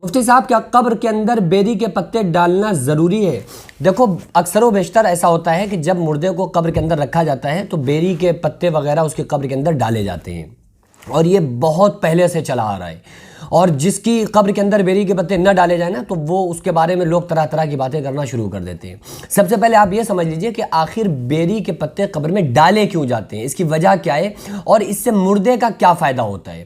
مفتی صاحب کیا قبر کے اندر بیری کے پتے ڈالنا ضروری ہے؟ دیکھو اکثر و بیشتر ایسا ہوتا ہے کہ جب مردے کو قبر کے اندر رکھا جاتا ہے تو بیری کے پتے وغیرہ اس کی قبر کے اندر ڈالے جاتے ہیں، اور یہ بہت پہلے سے چلا آ رہا ہے۔ اور جس کی قبر کے اندر بیری کے پتے نہ ڈالے جائیں نا تو وہ اس کے بارے میں لوگ طرح طرح کی باتیں کرنا شروع کر دیتے ہیں۔ سب سے پہلے آپ یہ سمجھ لیجئے کہ آخر بیری کے پتے قبر میں ڈالے کیوں جاتے ہیں، اس کی وجہ کیا ہے اور اس سے مردے کا کیا فائدہ ہوتا ہے۔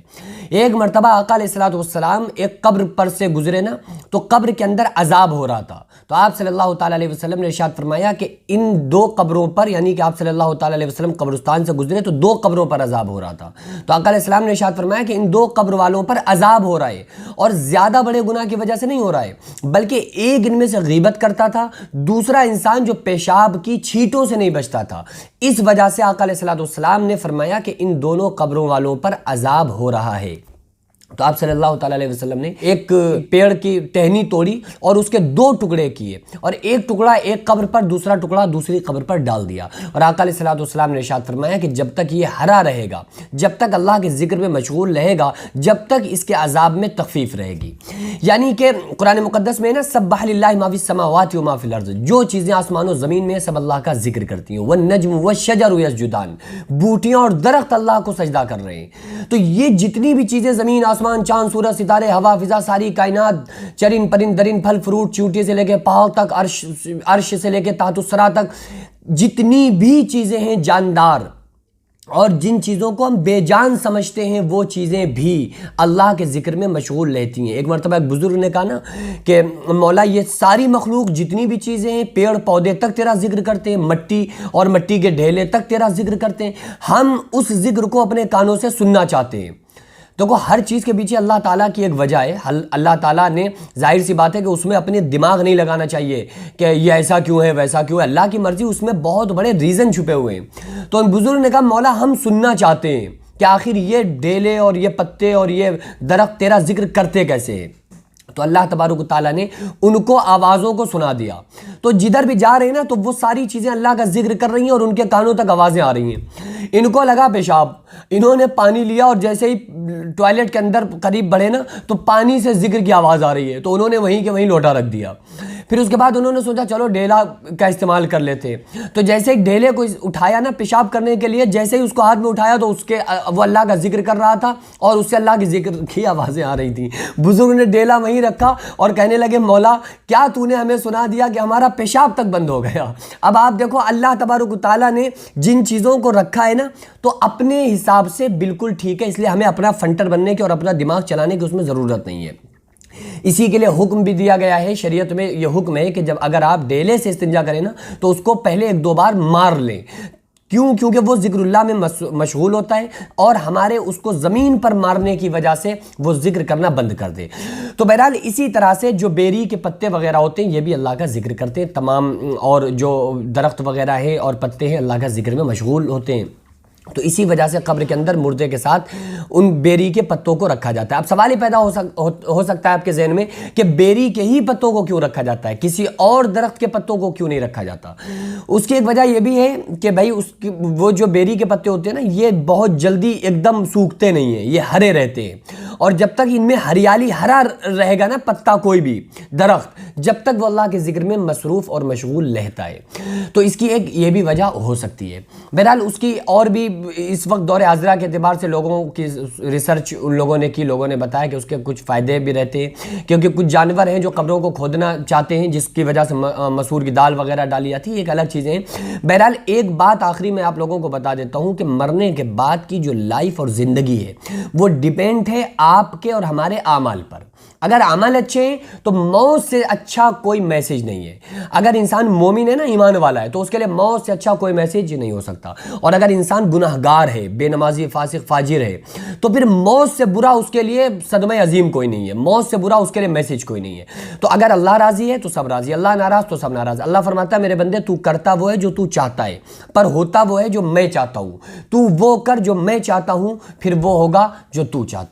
ایک مرتبہ آقا علیہ السلام ایک قبر پر سے گزرے نا تو قبر کے اندر عذاب ہو رہا تھا، تو آپ صلی اللہ تعالیٰ علیہ وسلم نے ارشاد فرمایا کہ ان دو قبروں پر، یعنی کہ آپ صلی اللہ تعالیٰ علیہ وسلم قبرستان سے گزرے تو دو قبروں پر عذاب ہو رہا تھا، تو آقا علیہ السلام نے ارشاد فرمایا کہ ان دو قبر والوں پر عذاب ہو رہا ہے، اور زیادہ بڑے گناہ کی وجہ سے نہیں ہو رہا ہے، بلکہ ایک ان میں سے غیبت کرتا تھا، دوسرا انسان جو پیشاب کی چھینٹوں سے نہیں بچتا تھا۔ اس وجہ سے آقا علیہ السلام نے فرمایا کہ ان دونوں قبروں والوں پر عذاب ہو رہا ہے۔ تو آپ صلی اللہ تعالیٰ علیہ وسلم نے ایک پیڑ کی ٹہنی توڑی اور اس کے دو ٹکڑے کیے، اور ایک ٹکڑا ایک قبر پر، دوسرا ٹکڑا دوسری قبر پر ڈال دیا، اور آقا علیہ السلام نے ارشاد فرمایا کہ جب تک یہ ہرا رہے گا، جب تک اللہ کے ذکر میں مشغول رہے گا، جب تک اس کے عذاب میں تخفیف رہے گی۔ یعنی کہ قرآن مقدس میں نا سبح للہ ما فی السماوات و ما فی الارض، جو چیزیں آسمان و زمین میں سب اللہ کا ذکر کرتی ہیں، والنجم والشجر یسجدان، بوٹیاں اور درخت اللہ کو سجدہ کر رہے ہیں۔ تو یہ جتنی بھی چیزیں زمین آسمان، چاند، سورج، ستارے، ہوا، فضا، ساری کائنات، چرند پرند درند، پھل فروٹ، چیونٹی سے لے کے پہاڑ تک، عرش سے لے کے تحت الثری تک، جتنی بھی چیزیں ہیں جاندار، اور جن چیزوں کو ہم بے جان سمجھتے ہیں وہ چیزیں بھی اللہ کے ذکر میں مشغول رہتی ہیں۔ ایک مرتبہ ایک بزرگ نے کہا نا کہ مولا یہ ساری مخلوق جتنی بھی چیزیں ہیں، پیڑ پودے تک تیرا ذکر کرتے ہیں، مٹی اور مٹی کے ڈھیلے تک تیرا ذکر کرتے ہیں، ہم اس ذکر کو اپنے کانوں سے سننا چاہتے ہیں۔ دیکھو ہر چیز کے پیچھے اللہ تعالیٰ کی ایک وجہ ہے، اللہ تعالیٰ نے ظاہر سی بات ہے کہ اس میں اپنے دماغ نہیں لگانا چاہیے کہ یہ ایسا کیوں ہے ویسا کیوں ہے، اللہ کی مرضی، اس میں بہت بڑے ریزن چھپے ہوئے ہیں۔ تو ان بزرگ نے کہا مولا ہم سننا چاہتے ہیں کہ آخر یہ ڈیلے اور یہ پتے اور یہ درخت تیرا ذکر کرتے کیسے ہیں۔ تو اللہ تبارک و تعالیٰ نے ان کو آوازوں کو سنا دیا، تو جدھر بھی جا رہے ہیں نا تو وہ ساری چیزیں اللہ کا ذکر کر رہی ہیں اور ان کے کانوں تک آوازیں آ رہی ہیں۔ ان کو لگا پیشاب، انہوں نے پانی لیا اور جیسے ہی ٹوائلٹ کے اندر قریب بڑھے نا تو پانی سے ذکر کی آواز آ رہی ہے، تو انہوں نے وہیں کے وہیں لوٹا رکھ دیا۔ پھر اس کے بعد انہوں نے سوچا چلو ڈیلا کا استعمال کر لیتے، تو جیسے ہی ڈیلے کو اٹھایا نا پیشاب کرنے کے لیے، جیسے ہی اس کو ہاتھ میں اٹھایا تو وہ اللہ کا ذکر کر رہا تھا اور اس سے اللہ کی ذکر کی آوازیں آ رہی تھیں۔ بزرگ نے ڈیلا وہیں رکھا اور کہنے لگے مولا کیا تو نے ہمیں سنا دیا کہ ہمارا پیشاب تک بند ہو گیا۔ اب آپ دیکھو اللہ تبارک و تعالیٰ نے جن چیزوں کو رکھا ہے نا تو اپنے حساب سے بالکل ٹھیک ہے، اس لیے ہمیں اپنا فنٹر بننے کی اور اپنا دماغ چلانے کی اس میں ضرورت نہیں ہے۔ اسی کے لیے حکم بھی دیا گیا ہے، شریعت میں یہ حکم ہے کہ جب اگر آپ ڈیلے سے استنجا کریں نا تو اس کو پہلے ایک دو بار مار لیں۔ کیوں؟ کیونکہ وہ ذکر اللہ میں مشغول ہوتا ہے اور ہمارے اس کو زمین پر مارنے کی وجہ سے وہ ذکر کرنا بند کر دے۔ تو بہرحال اسی طرح سے جو بیری کے پتے وغیرہ ہوتے ہیں یہ بھی اللہ کا ذکر کرتے ہیں تمام، اور جو درخت وغیرہ ہے اور پتے ہیں اللہ کا ذکر میں مشغول ہوتے ہیں۔ تو اسی وجہ سے قبر کے اندر مردے کے ساتھ ان بیری کے پتوں کو رکھا جاتا ہے۔ اب سوال ہی پیدا ہو سکتا ہے آپ کے ذہن میں کہ بیری کے ہی پتوں کو کیوں رکھا جاتا ہے، کسی اور درخت کے پتوں کو کیوں نہیں رکھا جاتا؟ اس کی ایک وجہ یہ بھی ہے کہ بھائی وہ جو بیری کے پتے ہوتے ہیں نا یہ بہت جلدی ایک دم سوکھتے نہیں ہیں، یہ ہرے رہتے ہیں، اور جب تک ان میں ہریالی ہرا رہے گا نا پتا کوئی بھی درخت، جب تک وہ اللہ کے ذکر میں مصروف اور مشغول رہتا ہے۔ تو اس کی ایک یہ بھی وجہ ہو سکتی ہے۔ بہرحال اس کی اور بھی اس وقت دور حاضرہ کے اعتبار سے لوگوں کی ریسرچ ان لوگوں نے کی، لوگوں نے بتایا کہ اس کے کچھ فائدے بھی رہتے ہیں، کیونکہ کچھ جانور ہیں جو قبروں کو کھودنا چاہتے ہیں جس کی وجہ سے مسور کی دال وغیرہ ڈالی جاتی ہے، ایک الگ چیزیں ہیں۔ بہرحال ایک بات آخری میں آپ لوگوں کو بتا دیتا ہوں کہ مرنے کے بعد کی جو لائف اور زندگی ہے وہ ڈیپینڈ ہے آپ کے اور ہمارے اعمال پر۔ اگر عمل اچھے ہیں تو موت سے اچھا کوئی میسیج نہیں ہے۔ اگر انسان مومن ہے نا، ایمان والا ہے، تو اس کے لیے موت سے اچھا کوئی میسیج نہیں ہو سکتا، اور اگر انسان گناہگار ہے، بے نمازی، فاسق، فاجر ہے، تو پھر موت سے برا اس کے لیے صدمہ عظیم کوئی نہیں ہے، موت سے برا اس کے لیے میسیج کوئی نہیں ہے۔ تو اگر اللہ راضی ہے تو سب راضی، اللہ ناراض تو سب ناراض۔ اللہ فرماتا ہے میرے بندے تو کرتا وہ ہے جو تو چاہتا ہے، پر ہوتا وہ ہے جو میں چاہتا ہوں، تو وہ کر جو میں چاہتا ہوں، پھر وہ ہوگا جو تو چاہتا ہے۔